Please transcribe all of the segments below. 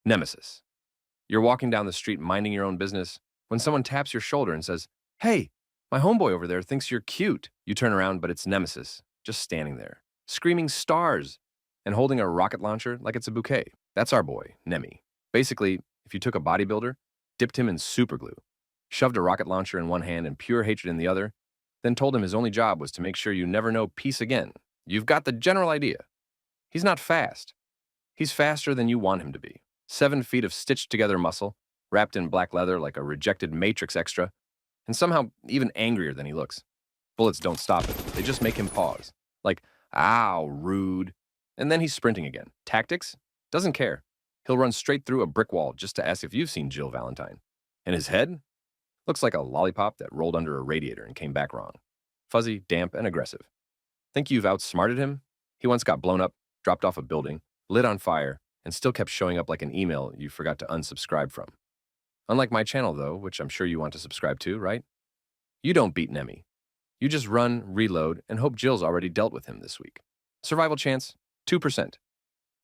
Nemesis. You're walking down the street minding your own business when someone taps your shoulder and says, "Hey, my homeboy over there thinks you're cute." You turn around, but it's Nemesis, just standing there, screaming stars and holding a rocket launcher like it's a bouquet. That's our boy, Nemi. Basically, if you took a bodybuilder, dipped him in superglue, shoved a rocket launcher in one hand and pure hatred in the other, then told him his only job was to make sure you never know peace again, you've got the general idea. He's not fast. He's faster than you want him to be. 7 feet of stitched together muscle, wrapped in black leather like a rejected Matrix extra, and somehow even angrier than he looks. Bullets don't stop him. They just make him pause. Like, ow, rude. And then he's sprinting again. Tactics? Doesn't care. He'll run straight through a brick wall just to ask if you've seen Jill Valentine. And his head? Looks like a lollipop that rolled under a radiator and came back wrong. Fuzzy, damp, and aggressive. Think you've outsmarted him? He once got blown up, dropped off a building, lit on fire, and still kept showing up like an email you forgot to unsubscribe from. Unlike my channel, though, which I'm sure you want to subscribe to, right? You don't beat Nemi. You just run, reload, and hope Jill's already dealt with him this week. Survival chance, 2%.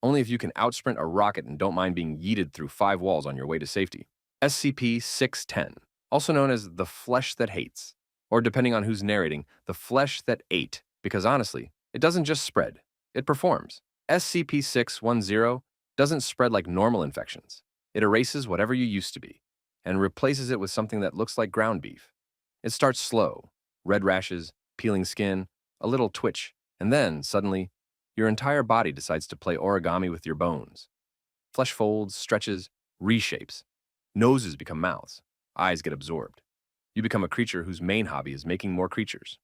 Only if you can outsprint a rocket and don't mind being yeeted through 5 walls on your way to safety. SCP-610, also known as the flesh that hates, or depending on who's narrating, the flesh that ate, because honestly, it doesn't just spread, it performs. SCP-610 doesn't spread like normal infections. It erases whatever you used to be and replaces it with something that looks like ground beef. It starts slow, red rashes, peeling skin, a little twitch, and then, suddenly, your entire body decides to play origami with your bones. Flesh folds, stretches, reshapes. Noses become mouths. Eyes get absorbed. You become a creature whose main hobby is making more creatures.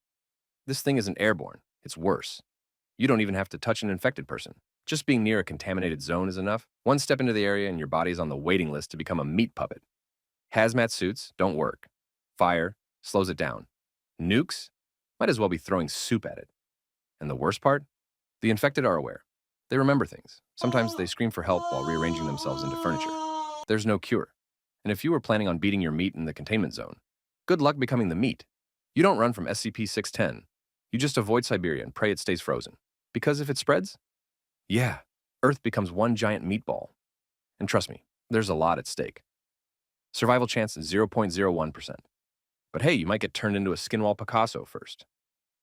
This thing isn't airborne. It's worse. You don't even have to touch an infected person. Just being near a contaminated zone is enough. One step into the area and your body is on the waiting list to become a meat puppet. Hazmat suits don't work. Fire slows it down. Nukes? Might as well be throwing soup at it. And the worst part? The infected are aware. They remember things. Sometimes they scream for help while rearranging themselves into furniture. There's no cure. And if you were planning on beating your meat in the containment zone, good luck becoming the meat. You don't run from SCP-610. You just avoid Siberia and pray it stays frozen. Because if it spreads, yeah, Earth becomes one giant meatball. And trust me, there's a lot at stake. Survival chance is 0.01%. But hey, you might get turned into a Skinwalker Picasso first.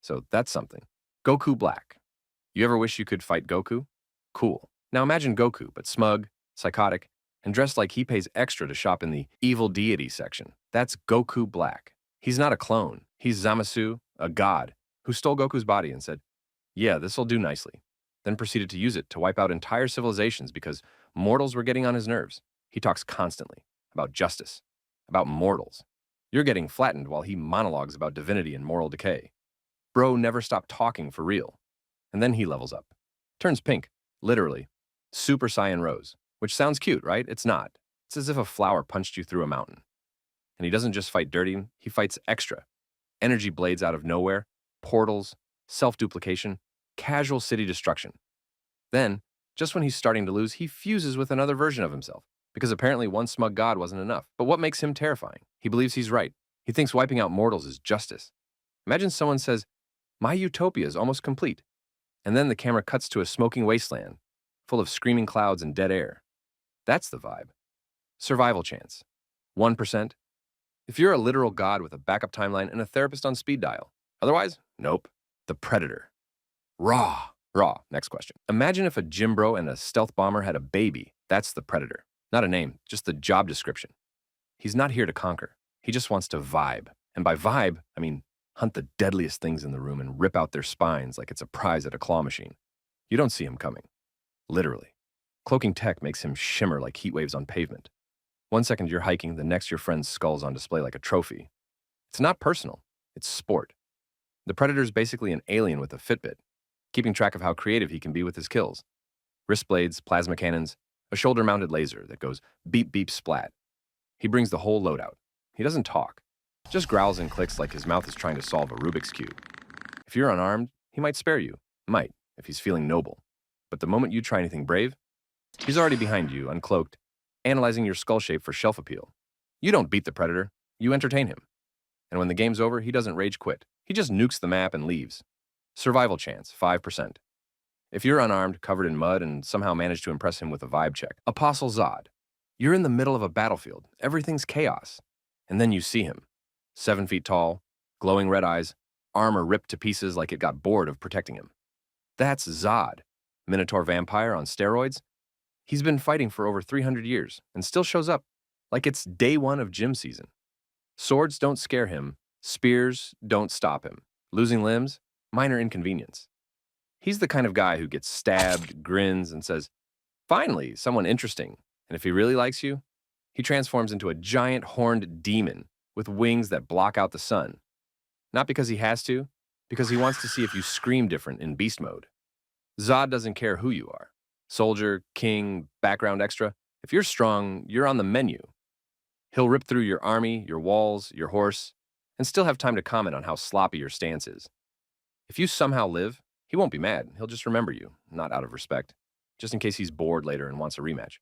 So that's something. Goku Black. You ever wish you could fight Goku? Cool. Now imagine Goku, but smug, psychotic, and dressed like he pays extra to shop in the evil deity section. That's Goku Black. He's not a clone. He's Zamasu, a god, who stole Goku's body and said, "Yeah, this'll do nicely." Then proceeded to use it to wipe out entire civilizations because mortals were getting on his nerves. He talks constantly about justice, about mortals. You're getting flattened while he monologues about divinity and moral decay. Bro never stopped talking for real. And then he levels up. Turns pink, literally. Super Saiyan Rose. Which sounds cute, right? It's not. It's as if a flower punched you through a mountain. And he doesn't just fight dirty, he fights extra. Energy blades out of nowhere, portals, self-duplication, casual city destruction. Then, just when he's starting to lose, he fuses with another version of himself. Because apparently one smug god wasn't enough. But what makes him terrifying? He believes he's right. He thinks wiping out mortals is justice. Imagine someone says, "My utopia is almost complete." And then the camera cuts to a smoking wasteland, full of screaming clouds and dead air. That's the vibe. Survival chance. 1%. If you're a literal god with a backup timeline and a therapist on speed dial. Otherwise, nope. The Predator. Raw. Next question. Imagine if a gym bro and a stealth bomber had a baby. That's the Predator. Not a name, just the job description. He's not here to conquer. He just wants to vibe. And by vibe, I mean hunt the deadliest things in the room and rip out their spines like it's a prize at a claw machine. You don't see him coming. Literally. Cloaking tech makes him shimmer like heat waves on pavement. One second you're hiking, the next your friend's skull's on display like a trophy. It's not personal. It's sport. The Predator's basically an alien with a Fitbit, keeping track of how creative he can be with his kills. Wrist blades, plasma cannons, a shoulder-mounted laser that goes beep, beep, splat. He brings the whole loadout. He doesn't talk. Just growls and clicks like his mouth is trying to solve a Rubik's Cube. If you're unarmed, he might spare you. Might, if he's feeling noble. But the moment you try anything brave, he's already behind you, uncloaked, analyzing your skull shape for shelf appeal. You don't beat the Predator. You entertain him. And when the game's over, he doesn't rage quit. He just nukes the map and leaves. Survival chance, 5%. If you're unarmed, covered in mud, and somehow manage to impress him with a vibe check. Apostle Zodd. You're in the middle of a battlefield. Everything's chaos. And then you see him. 7 feet tall, glowing red eyes, armor ripped to pieces like it got bored of protecting him. That's Zodd, Minotaur vampire on steroids. He's been fighting for over 300 years and still shows up like it's day one of gym season. Swords don't scare him. Spears don't stop him. Losing limbs? Minor inconvenience. He's the kind of guy who gets stabbed, grins, and says, "Finally, someone interesting." And if he really likes you, he transforms into a giant horned demon with wings that block out the sun. Not because he has to, because he wants to see if you scream different in beast mode. Zodd doesn't care who you are. Soldier, king, background extra. If you're strong, you're on the menu. He'll rip through your army, your walls, your horse, and still have time to comment on how sloppy your stance is. If you somehow live, he won't be mad. He'll just remember you, not out of respect, just in case he's bored later and wants a rematch.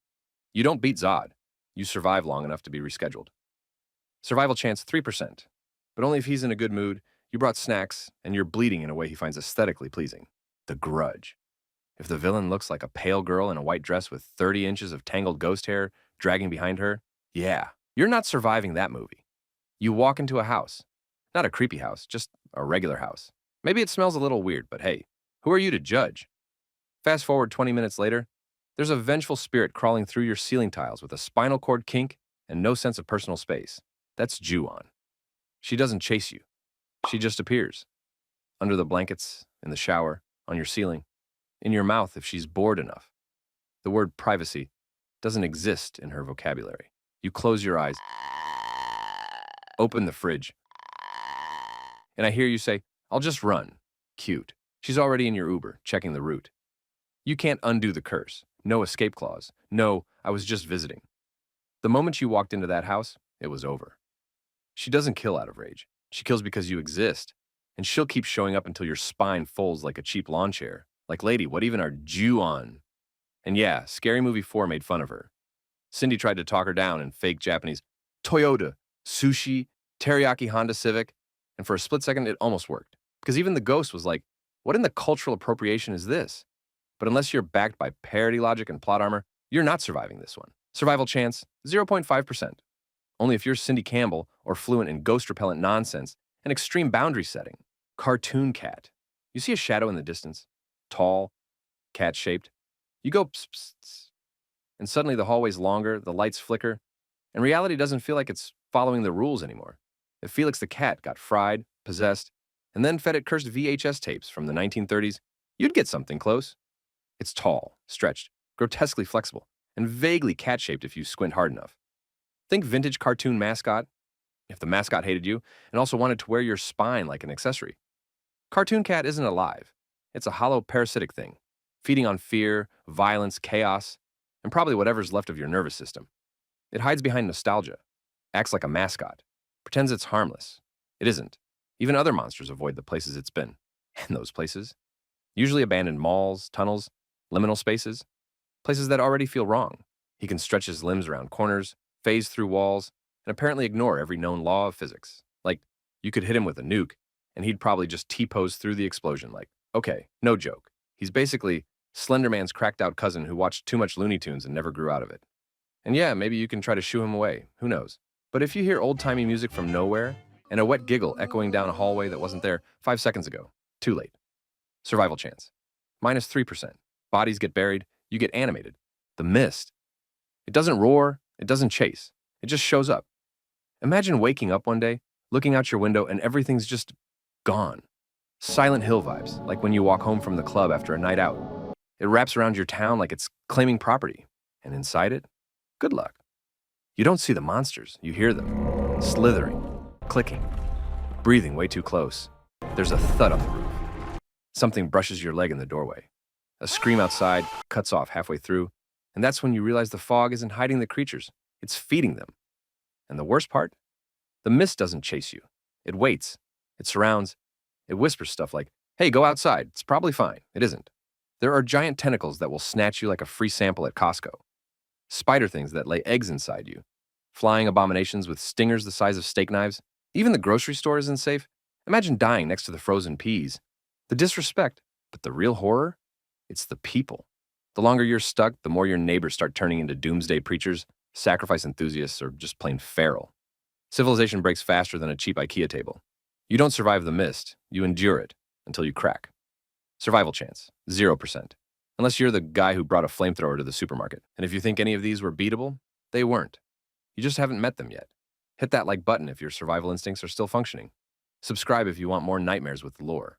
You don't beat Zodd. You survive long enough to be rescheduled. Survival chance 3%, but only if he's in a good mood, you brought snacks, and you're bleeding in a way he finds aesthetically pleasing. The Grudge. If the villain looks like a pale girl in a white dress with 30 inches of tangled ghost hair dragging behind her, yeah, you're not surviving that movie. You walk into a house. Not a creepy house, just a regular house. Maybe it smells a little weird, but hey, who are you to judge? Fast forward 20 minutes later, there's a vengeful spirit crawling through your ceiling tiles with a spinal cord kink and no sense of personal space. That's Ju-on. She doesn't chase you. She just appears. Under the blankets, in the shower, on your ceiling, in your mouth if she's bored enough. The word privacy doesn't exist in her vocabulary. You close your eyes, open the fridge, and I hear you say, "I'll just run." Cute. She's already in your Uber, checking the route. You can't undo the curse. No escape clause. No, I was just visiting. The moment you walked into that house, it was over. She doesn't kill out of rage. She kills because you exist, and she'll keep showing up until your spine folds like a cheap lawn chair. Like, lady, what even are Ju-on? And yeah, Scary Movie 4 made fun of her. Cindy tried to talk her down in fake Japanese. Toyota, sushi, teriyaki Honda Civic, and for a split second, it almost worked. Because even the ghost was like, what in the cultural appropriation is this? But unless you're backed by parody logic and plot armor, you're not surviving this one. Survival chance, 0.5%. Only if you're Cindy Campbell or fluent in ghost repellent nonsense and extreme boundary setting. Cartoon cat. You see a shadow in the distance? Tall, cat-shaped. You go pss, pss, pss, and suddenly the hallway's longer, the lights flicker, and reality doesn't feel like it's following the rules anymore. If Felix the cat got fried, possessed, and then fed it cursed VHS tapes from the 1930s, you'd get something close. It's tall, stretched, grotesquely flexible, and vaguely cat-shaped if you squint hard enough. Think vintage cartoon mascot, if the mascot hated you and also wanted to wear your spine like an accessory. Cartoon cat isn't alive. It's a hollow parasitic thing, feeding on fear, violence, chaos, and probably whatever's left of your nervous system. It hides behind nostalgia, acts like a mascot, pretends it's harmless. It isn't. Even other monsters avoid the places it's been. And those places? Usually abandoned malls, tunnels, liminal spaces, places that already feel wrong. He can stretch his limbs around corners, phase through walls, and apparently ignore every known law of physics. Like, you could hit him with a nuke, and he'd probably just T-pose through the explosion like, okay, no joke. He's basically Slender Man's cracked-out cousin who watched too much Looney Tunes and never grew out of it. And yeah, maybe you can try to shoo him away, who knows. But if you hear old-timey music from nowhere, and a wet giggle echoing down a hallway that wasn't there 5 seconds ago, too late. Survival chance, -3%. Bodies get buried, you get animated. The mist. It doesn't roar, it doesn't chase. It just shows up. Imagine waking up one day, looking out your window, and everything's just gone. Silent Hill vibes, like when you walk home from the club after a night out. It wraps around your town like it's claiming property. And inside it, good luck. You don't see the monsters, you hear them. Slithering, clicking, breathing way too close. There's a thud on the roof. Something brushes your leg in the doorway. A scream outside cuts off halfway through, and that's when you realize the fog isn't hiding the creatures, it's feeding them. And the worst part? The mist doesn't chase you. It waits. It surrounds. It whispers stuff like, hey, go outside. It's probably fine. It isn't. There are giant tentacles that will snatch you like a free sample at Costco. Spider things that lay eggs inside you. Flying abominations with stingers the size of steak knives. Even the grocery store isn't safe. Imagine dying next to the frozen peas. The disrespect, but the real horror? It's the people. The longer you're stuck, the more your neighbors start turning into doomsday preachers, Sacrifice enthusiasts are just plain feral. Civilization breaks faster than a cheap IKEA table. You don't survive the mist, you endure it until you crack. Survival chance, 0%. Unless you're the guy who brought a flamethrower to the supermarket. And if you think any of these were beatable, they weren't. You just haven't met them yet. Hit that like button if your survival instincts are still functioning. Subscribe if you want more nightmares with lore.